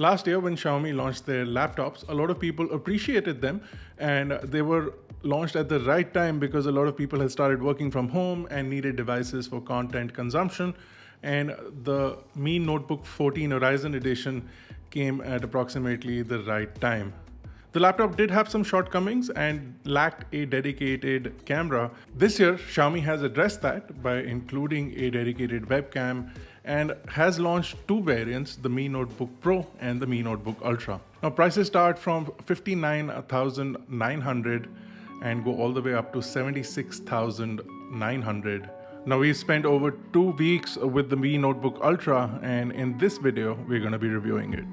Last year when Xiaomi launched their laptops, a lot of people appreciated them, and they were launched at the right time because a lot of people had started working from home and needed devices for content consumption. And the Mi Notebook 14 Horizon Edition came at approximately the right time. The laptop did have some shortcomings and lacked a dedicated camera. This year, Xiaomi has addressed that by including a dedicated webcam and has launched two variants, the Mi Notebook Pro and the Mi Notebook Ultra. Now, prices start from 59,900 and go all the way up to 76,900. Now, we spent over 2 weeks with the Mi Notebook Ultra, and in this video, we're going to be reviewing it.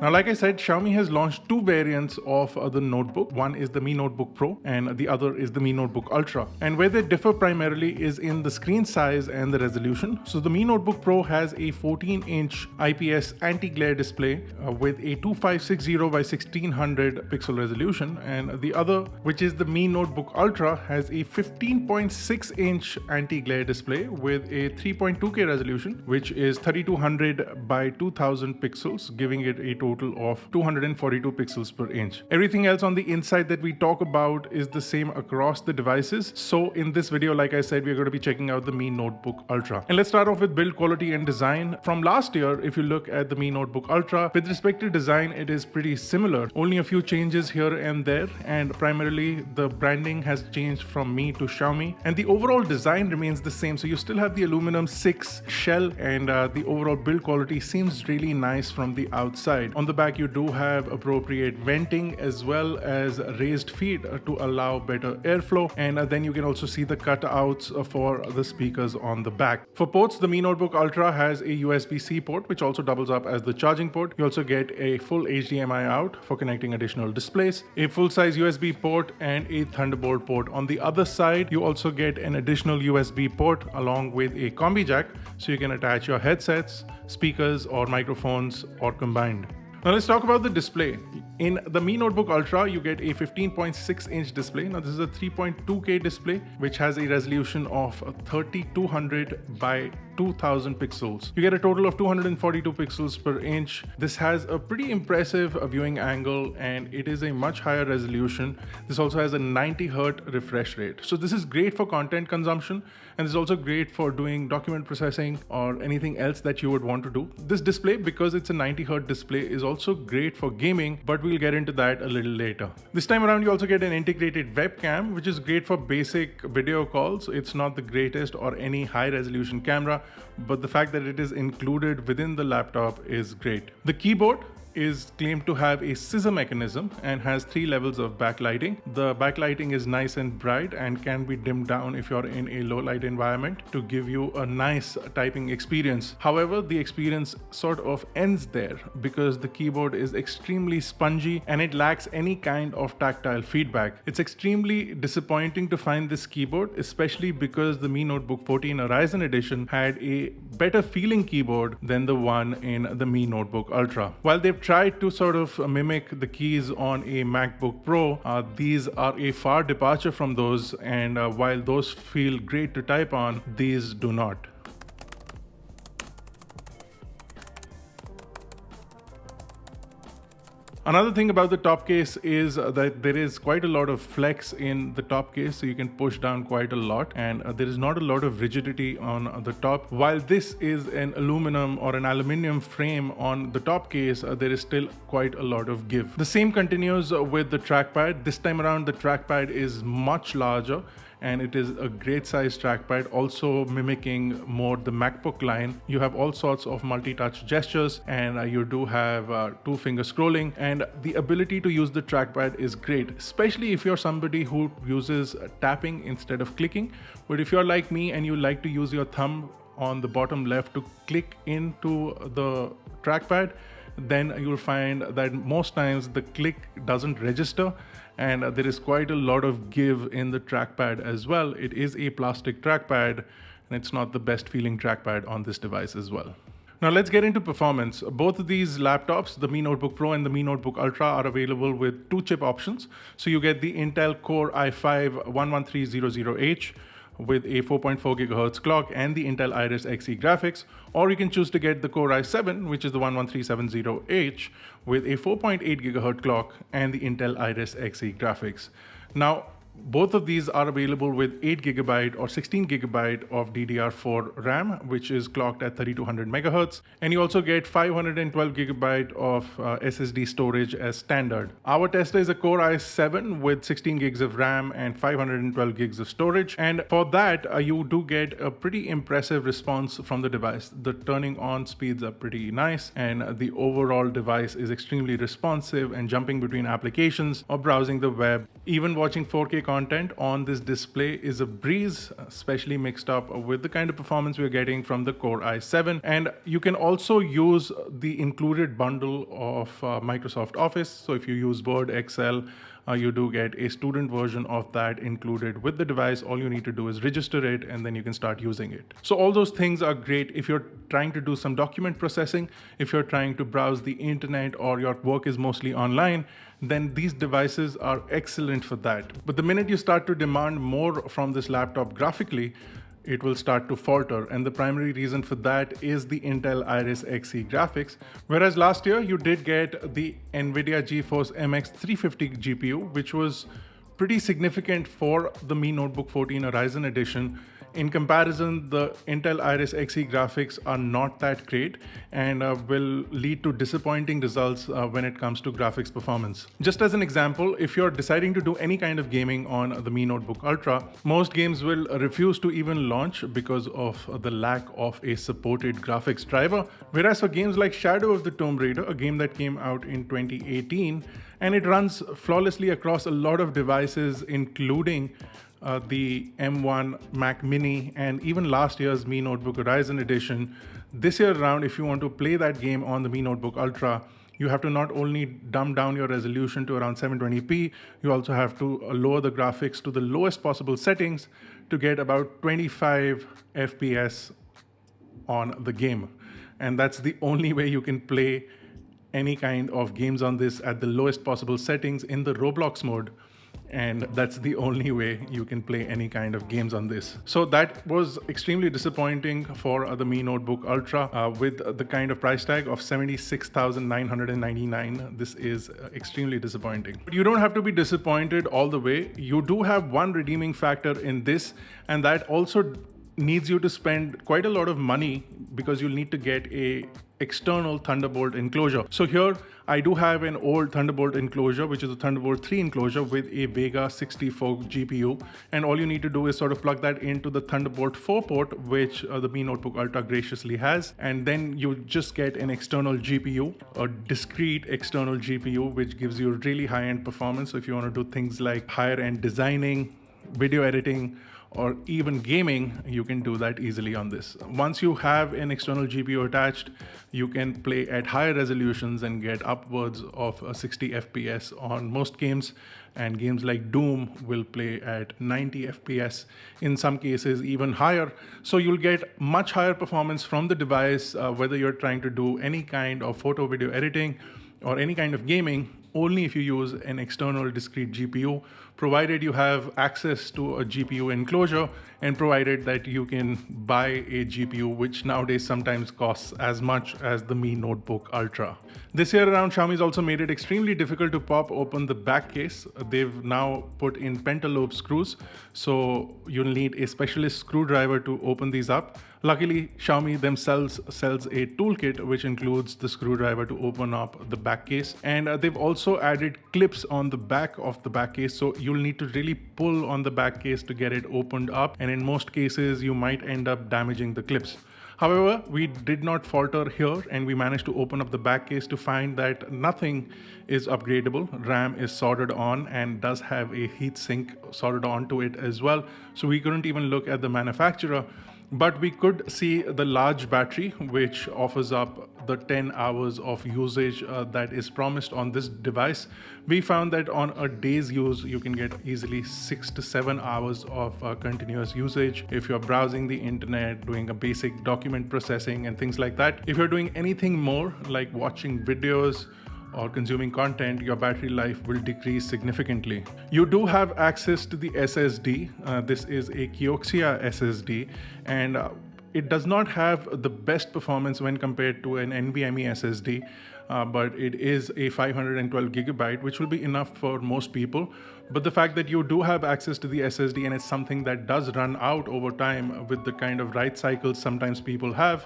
Now, like I said, Xiaomi has launched two variants of the notebook. One is the Mi Notebook Pro and the other is the Mi Notebook Ultra. And where they differ primarily is in the screen size and the resolution. So the Mi Notebook Pro has a 14-inch IPS anti-glare display with a 2560 by 1600 pixel resolution. And the other, which is the Mi Notebook Ultra, has a 15.6-inch anti-glare display with a 3.2K resolution, which is 3200 by 2000 pixels, giving it a total of 242 pixels per inch. Everything else on the inside that we talk about is the same across the devices. So in this video, like I said, we're going to be checking out the Mi Notebook Ultra. And let's start off with build quality and design. From last year, if you look at the Mi Notebook Ultra, with respect to design, it is pretty similar. Only a few changes here and there, and primarily the branding has changed from Mi to Xiaomi, and the overall design remains the same. So you still have the aluminum 6 shell, and the overall build quality seems really nice from the outside. On the back, you do have appropriate venting as well as raised feet to allow better airflow, and then you can also see the cutouts for the speakers on the back. For ports, the Mi Notebook Ultra has a USB-C port, which also doubles up as the charging port. You also get a full HDMI out for connecting additional displays, a full-size USB port, and a Thunderbolt port. On the other side, you also get an additional USB port along with a combi jack, so you can attach your headsets, speakers, or microphones, or combined. Now let's talk about the display. In the Mi Notebook Ultra, you get a 15.6-inch display. Now this is a 3.2K display, which has a resolution of 3200 by 2000 pixels. You get a total of 242 pixels per inch. This has a pretty impressive viewing angle, and it is a much higher resolution. This also has a 90 Hz refresh rate. So this is great for content consumption, and it's also great for doing document processing or anything else that you would want to do. This display, because it's a 90 Hz display, is also great for gaming, but we'll get into that a little later. This time around, you also get an integrated webcam, which is great for basic video calls. It's not the greatest or any high resolution camera, but the fact that it is included within the laptop is great. The keyboard is claimed to have a scissor mechanism and has 3 levels of backlighting. The backlighting is nice and bright and can be dimmed down if you're in a low light environment to give you a nice typing experience. However, the experience sort of ends there because the keyboard is extremely spongy and it lacks any kind of tactile feedback. It's extremely disappointing to find this keyboard, especially because the Mi Notebook 14 Horizon Edition had a better feeling keyboard than the one in the Mi Notebook Ultra. While they've tried to sort of mimic the keys on a MacBook Pro, these are a far departure from those, and while those feel great to type on, these do not. Another thing about the top case is that there is quite a lot of flex in the top case, so you can push down quite a lot, and there is not a lot of rigidity on the top. While this is an aluminum or an aluminium frame on the top case, there is still quite a lot of give. The same continues with the trackpad. This time around, the trackpad is much larger, and it is a great size trackpad, also mimicking more the MacBook line. You have all sorts of multi-touch gestures, and you do have 2-finger scrolling, and the ability to use the trackpad is great, especially if you're somebody who uses tapping instead of clicking. But if you're like me and you like to use your thumb on the bottom left to click into the trackpad, then you'll find that most times the click doesn't register, and there is quite a lot of give in the trackpad as well. It is a plastic trackpad, and it's not the best feeling trackpad on this device as well. Now let's get into performance. Both of these laptops, the Mi Notebook Pro and the Mi Notebook Ultra, are available with 2 chip options. So you get the Intel Core i5 11300H with a 4.4 gigahertz clock and the Intel Iris Xe graphics, or you can choose to get the Core i7, which is the 11370H, with a 4.8 gigahertz clock and the Intel Iris Xe graphics. Now, both of these are available with 8 gigabyte or 16 gigabyte of DDR4 RAM, which is clocked at 3200 megahertz. And you also get 512 gigabyte of SSD storage as standard. Our tester is a Core i7 with 16 gigs of RAM and 512 gigs of storage. And for that, you do get a pretty impressive response from the device. The turning on speeds are pretty nice, and the overall device is extremely responsive and jumping between applications or browsing the web. Even watching 4K content on this display is a breeze, especially mixed up with the kind of performance we're getting from the Core i7. And you can also use the included bundle of Microsoft Office. So if you use Word, Excel, you do get a student version of that included with the device. All you need to do is register it, and then you can start using it. So all those things are great if you're trying to do some document processing, if you're trying to browse the internet, or your work is mostly online, then these devices are excellent for that. But the minute you start to demand more from this laptop graphically, it will start to falter, and the primary reason for that is the Intel Iris Xe graphics. Whereas last year you did get the NVIDIA GeForce MX 350 GPU, which was pretty significant for the Mi Notebook 14 Horizon Edition. In comparison, the Intel Iris Xe graphics are not that great and will lead to disappointing results when it comes to graphics performance. Just as an example, if you're deciding to do any kind of gaming on the Mi Notebook Ultra, most games will refuse to even launch because of the lack of a supported graphics driver. Whereas for games like Shadow of the Tomb Raider, a game that came out in 2018, and it runs flawlessly across a lot of devices, including the M1 Mac Mini and even last year's Mi Notebook Horizon Edition. This year around, if you want to play that game on the Mi Notebook Ultra, you have to not only dumb down your resolution to around 720p, you also have to lower the graphics to the lowest possible settings to get about 25 FPS on the game. And that's the only way you can play any kind of games on this at the lowest possible settings in the Roblox mode. And that's the only way you can play any kind of games on this. So that was extremely disappointing for the Mi Notebook Ultra with the kind of price tag of $76,999. This is extremely disappointing. But you don't have to be disappointed all the way. You do have one redeeming factor in this, and that also needs you to spend quite a lot of money because you'll need to get a external Thunderbolt enclosure. So here I do have an old Thunderbolt enclosure, which is a Thunderbolt 3 enclosure with a Vega 64 GPU. And all you need to do is sort of plug that into the Thunderbolt 4 port, which the Mi Notebook Ultra graciously has. And then you just get an external GPU, a discrete external GPU, which gives you really high-end performance. So if you want to do things like higher-end designing, video editing, or even gaming, you can do that easily on this. Once you have an external GPU attached, you can play at higher resolutions and get upwards of 60 FPS on most games, and games like Doom will play at 90 FPS, in some cases even higher. So you'll get much higher performance from the device, whether you're trying to do any kind of photo video editing or any kind of gaming, only if you use an external discrete GPU, provided you have access to a GPU enclosure and provided that you can buy a GPU, which nowadays sometimes costs as much as the Mi Notebook Ultra. This year around, Xiaomi's also made it extremely difficult to pop open the back case. They've now put in pentalobe screws, so you'll need a specialist screwdriver to open these up. Luckily, Xiaomi themselves sells a toolkit which includes the screwdriver to open up the back case. And they've also added clips on the back of the back case, so you'll need to really pull on the back case to get it opened up. And in most cases, you might end up damaging the clips. However, we did not falter here, and we managed to open up the back case to find that nothing is upgradable. RAM is soldered on and does have a heatsink soldered onto it as well. So we couldn't even look at the manufacturer. But we could see the large battery, which offers up the 10 hours of usage that is promised on this device. We found that on a day's use, you can get easily 6 to 7 hours of continuous usage if you're browsing the internet, doing a basic document processing and things like that. If you're doing anything more, like watching videos or consuming content, your battery life will decrease significantly. You do have access to the SSD. This is a Kioxia SSD, and it does not have the best performance when compared to an NVMe SSD, but it is a 512 gigabyte, which will be enough for most people. But the fact that you do have access to the SSD and it's something that does run out over time with the kind of write cycles sometimes people have,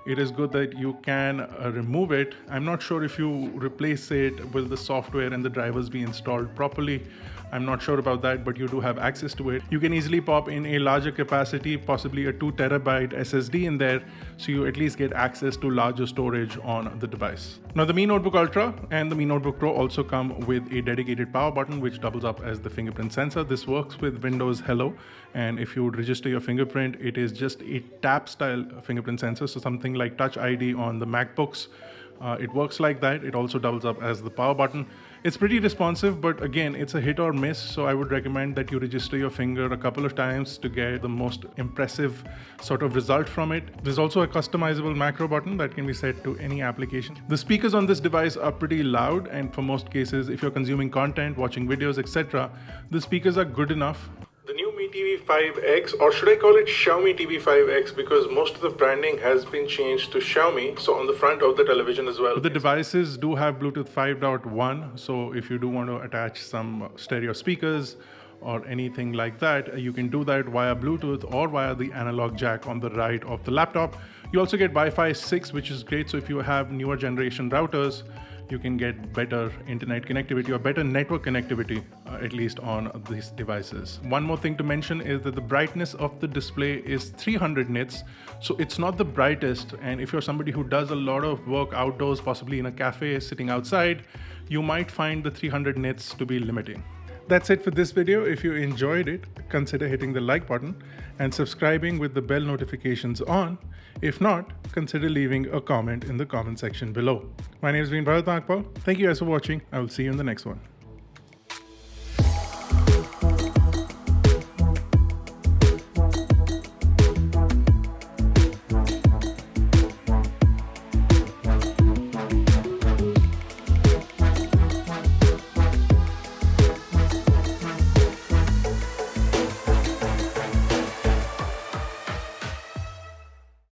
it is good that you can remove it. I'm not sure if you replace it, will the software and the drivers be installed properly? I'm not sure about that, but you do have access to it. You can easily pop in a larger capacity, possibly a 2 terabyte SSD in there, so you at least get access to larger storage on the device. Now, the Mi Notebook Ultra and the Mi Notebook Pro also come with a dedicated power button, which doubles up as the fingerprint sensor. This works with Windows Hello, and if you would register your fingerprint, it is just a tap style fingerprint sensor, so something like Touch ID on the MacBooks. It works like that. It also doubles up as the power button. It's pretty responsive, but again, it's a hit or miss, so I would recommend that you register your finger a couple of times to get the most impressive sort of result from it. There's also a customizable macro button that can be set to any application. The speakers on this device are pretty loud, and for most cases, if you're consuming content, watching videos, etc., the speakers are good enough. The new Mi TV5X, or should I call it Xiaomi TV5X, because most of the branding has been changed to Xiaomi, so on the front of the television as well. The devices do have Bluetooth 5.1, so if you do want to attach some stereo speakers or anything like that, you can do that via Bluetooth or via the analog jack on the right of the laptop. You also get Wi-Fi 6, which is great, so if you have newer generation routers, you can get better internet connectivity or better network connectivity, at least on these devices. One more thing to mention is that the brightness of the display is 300 nits, so it's not the brightest. And if you're somebody who does a lot of work outdoors, possibly in a cafe, sitting outside, you might find the 300 nits to be limiting. That's it for this video. If you enjoyed it, consider hitting the like button and subscribing with the bell notifications on. If not, consider leaving a comment in the comment section below. My name has been Bharat Nagpal. Thank you guys for watching. I will see you in the next one.